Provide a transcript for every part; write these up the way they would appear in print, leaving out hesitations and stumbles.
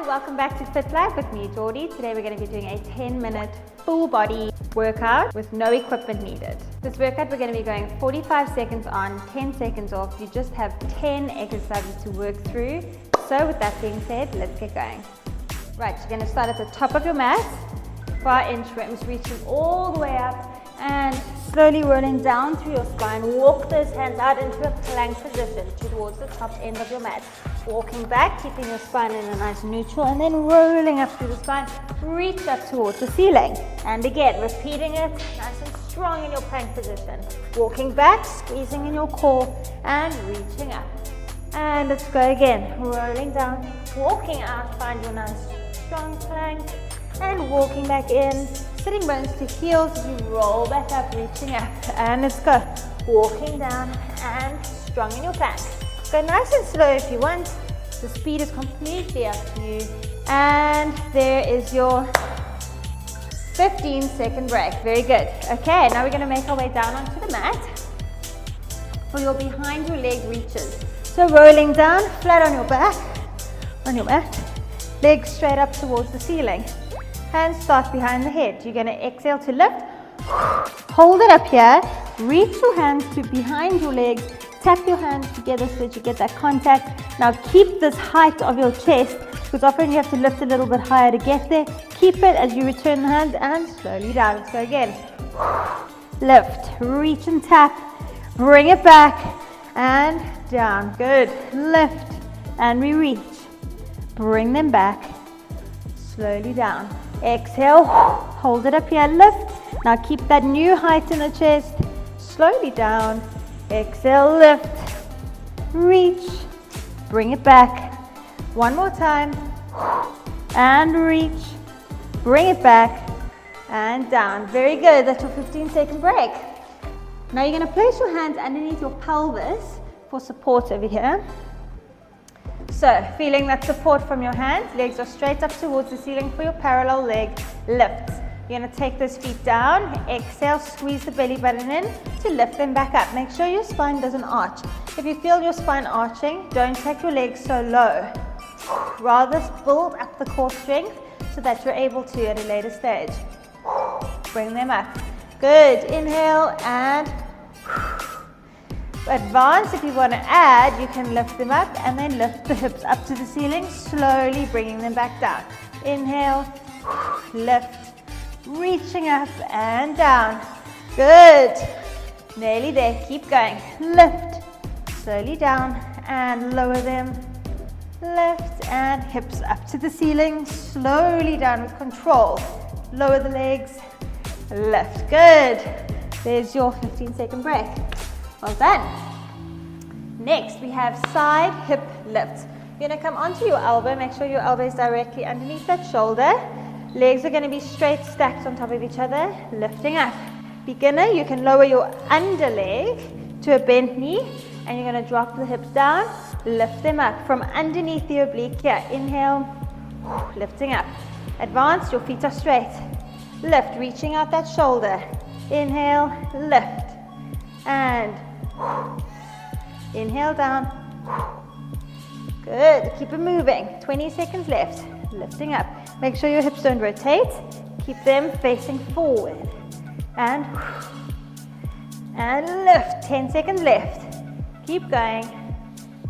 welcome back to Fit Life with me, Geordie. Today we're going to be doing a 10-minute full body workout with no equipment needed. This workout we're going to be going 45 seconds on, 10 seconds off. You just have 10 exercises to work through. So with that being said, let's get going. Right, you're going to start at the top of your mat for our inchworms, reaching all the way up and slowly rolling down through your spine. Walk those hands out into a plank position towards the top end of your mat. Walking back, keeping your spine in a nice neutral, and then rolling up through the spine. Reach up towards the ceiling. And again, repeating it nice and strong in your plank position. Walking back, squeezing in your core, and reaching up. And let's go again. Rolling down, walking out, find your nice strong plank, and walking back in. Sitting bones to heels as you roll back up, reaching up. And let's go. Walking down and strong in your plank. Go nice and slow if you want. The speed is completely up to you. And there is your 15-second break. Very good. Okay, now we're going to make our way down onto the mat for your behind your leg reaches. So rolling down, flat on your back, on your mat. Legs straight up towards the ceiling. Hands start behind the head. You're going to exhale to lift. Hold it up here. Reach your hands to behind your legs. Tap your hands together so that you get that contact. Now keep this height of your chest, because often you have to lift a little bit higher to get there. Keep it as you return the hands and slowly down. Let's go again. Lift, reach and tap. Bring it back and down. Good. Lift and we reach. Bring them back. Slowly down. Exhale. Hold it up here. Lift. Now keep that new height in the chest. Slowly down. Exhale, lift, reach, bring it back. One more time, and reach, bring it back, and down. Very good, that's your 15-second break. Now you're going to place your hands underneath your pelvis for support over here. So, feeling that support from your hands, legs are straight up towards the ceiling for your parallel leg lifts. You're going to take those feet down, exhale, squeeze the belly button in to lift them back up. Make sure your spine doesn't arch. If you feel your spine arching, don't take your legs so low. Rather build up the core strength so that you're able to at a later stage. Bring them up. Good. Inhale and advance. If you want to add, you can lift them up and then lift the hips up to the ceiling, slowly bringing them back down. Inhale, lift. Reaching up and down. Good. Nearly there. Keep going. Lift. Slowly down and lower them. Lift and hips up to the ceiling. Slowly down with control. Lower the legs. Lift. Good. There's your 15-second break. Well done. Next, we have side hip lifts. You're going to come onto your elbow. Make sure your elbow is directly underneath that shoulder. Legs are going to be straight stacked on top of each other, lifting up. Beginner, you can lower your underleg to a bent knee and you're going to drop the hips down, lift them up from underneath the oblique here. Inhale, lifting up. Advance, your feet are straight. Lift, reaching out that shoulder. Inhale, lift. And inhale down. Good, keep it moving. 20 seconds left. Lifting up. Make sure your hips don't rotate. Keep them facing forward. And lift. 10 seconds left. Keep going.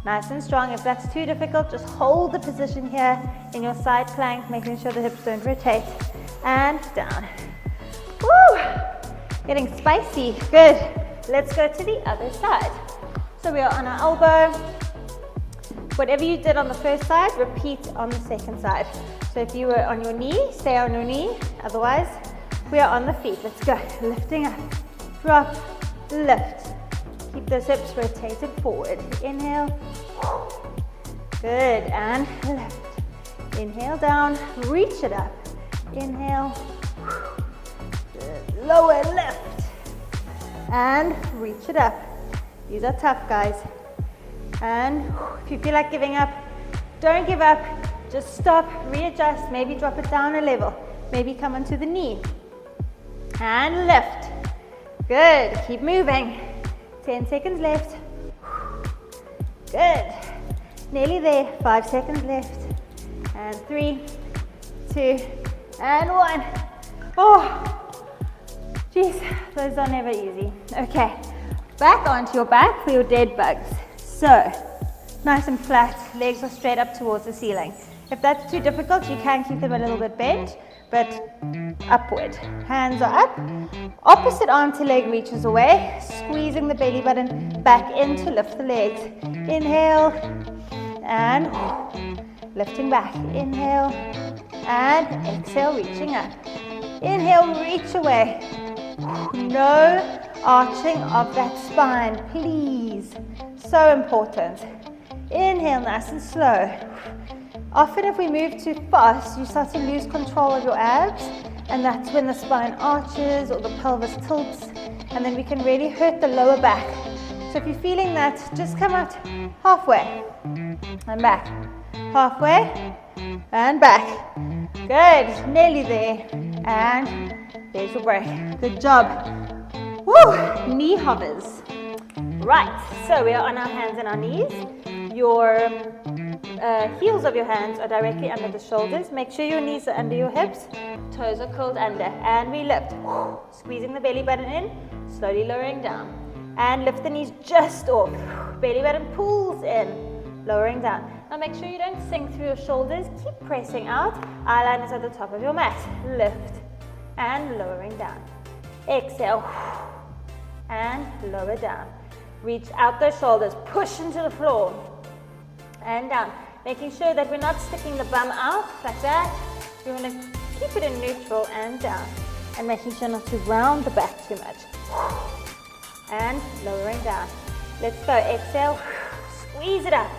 Nice and strong. If that's too difficult, just hold the position here in your side plank, making sure the hips don't rotate. And down. Woo! Getting spicy. Good. Let's go to the other side. So we are on our elbow. Whatever you did on the first side, repeat on the second side. So if you were on your knee, stay on your knee. Otherwise, we are on the feet. Let's go. Lifting up. Drop. Lift. Keep those hips rotated forward. Inhale. Good. And lift. Inhale down. Reach it up. Inhale. Good. Lower. Lift. And reach it up. These are tough, guys. And if you feel like giving up, don't give up. Just stop, readjust, maybe drop it down a level. Maybe come onto the knee. And lift. Good, keep moving. 10 seconds left. Good. Nearly there, 5 seconds left. And 3, 2, and 1. Oh, geez, those are never easy. Okay, back onto your back for your dead bugs. So, nice and flat, legs are straight up towards the ceiling. If that's too difficult, you can keep them a little bit bent, but upward. Hands are up. Opposite arm to leg reaches away, squeezing the belly button back in to lift the legs. Inhale, and lifting back. Inhale, and exhale, reaching up. Inhale, reach away. No arching of that spine, please. So important. Inhale, nice and slow. Often if we move too fast, you start to lose control of your abs, and that's when the spine arches or the pelvis tilts, and then we can really hurt the lower back. So if you're feeling that, just come out halfway and back. Halfway and back. Good, nearly there. And there's your break. Good job. Woo, knee hovers. Right, so we are on our hands and our knees. Your heels of your hands are directly under the shoulders. Make sure your knees are under your hips. Toes are curled under. And we lift. Squeezing the belly button in, slowly lowering down. And lift the knees just off. Belly button pulls in, lowering down. Now make sure you don't sink through your shoulders. Keep pressing out. Eyeliner is at the top of your mat. Lift and lowering down. Exhale and lower down. Reach out those shoulders. Push into the floor and down. Making sure that we're not sticking the bum out like that. We want to keep it in neutral and down. And making sure not to round the back too much. And lowering down. Let's go. Exhale. Squeeze it up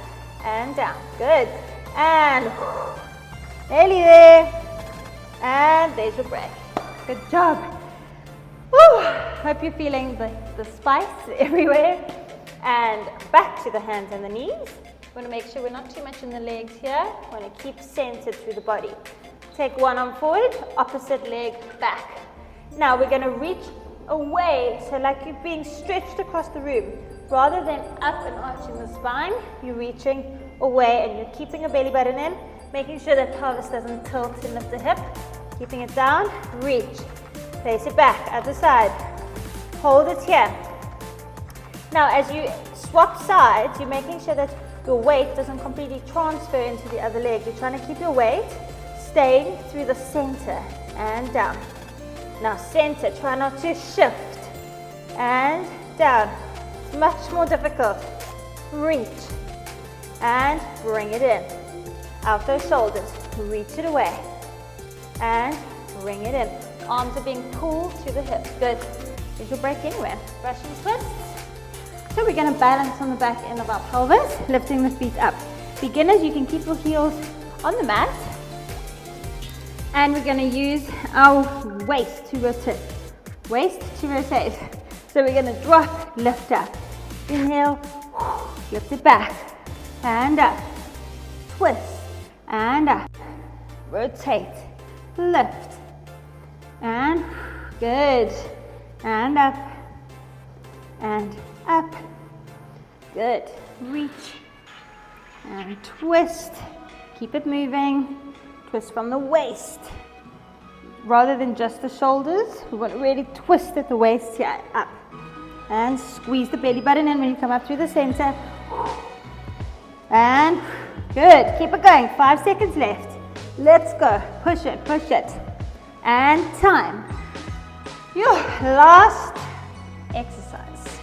and down. Good. And nearly there. And there's your break. Good job. Woo. Hope you're feeling the spice everywhere. And back to the hands and the knees. We want to make sure we're not too much in the legs here. We want to keep centered through the body. Take one arm forward, opposite leg back. Now we're going to reach away, so like you're being stretched across the room. Rather than up and arching the spine, you're reaching away and you're keeping your belly button in, making sure that pelvis doesn't tilt and lift the hip. Keeping it down, reach. Place it back, other side. Hold it here. Now as you swap sides, you're making sure that your weight doesn't completely transfer into the other leg. You're trying to keep your weight staying through the center and down. Now center, try not to shift. And down. It's much more difficult. Reach. And bring it in. Out those shoulders. Reach it away. And bring it in. Arms are being pulled to the hips. Good. Did you break anywhere? Russian twists. So we're going to balance on the back end of our pelvis, lifting the feet up. Beginners, you can keep your heels on the mat. And we're going to use our waist to rotate. Waist to rotate. So we're going to drop, lift up. Inhale, lift it back. And up. Twist. And up. Rotate. Lift. And good. And up. And up. Good. Reach. And twist. Keep it moving. Twist from the waist. Rather than just the shoulders, we want to really twist at the waist here, up. And squeeze the belly button in when you come up through the center. And good. Keep it going. 5 seconds left. Let's go. Push it, push it. And time. Your last exercise.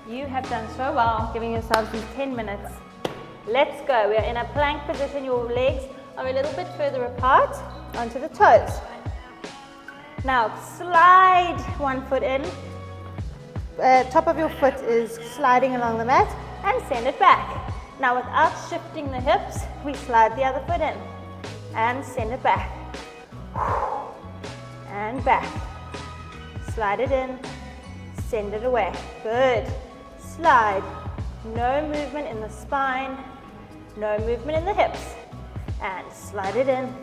You have done so well giving yourselves these 10 minutes. Let's go. We are in a plank position. Your legs are a little bit further apart onto the toes. Now slide one foot in. Top of your foot is sliding along the mat and send it back. Now without shifting the hips, we slide the other foot in and send it back. And back. Slide it in, send it away. Good. Slide. No movement in the spine, no movement in the hips. And slide it in,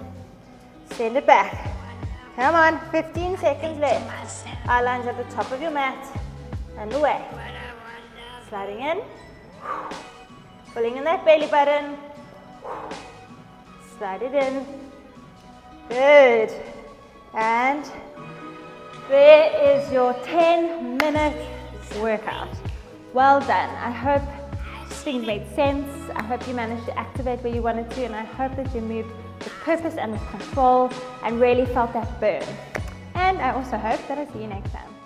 send it back. Come on, 15 seconds left. Eye lines at the top of your mat and away. Sliding in, pulling in that belly button, slide it in. Good. And there is your 10-minute workout. Well done. I hope things made sense. I hope you managed to activate where you wanted to, and I hope that you moved with purpose and with control and really felt that burn. And I also hope that I see you next time.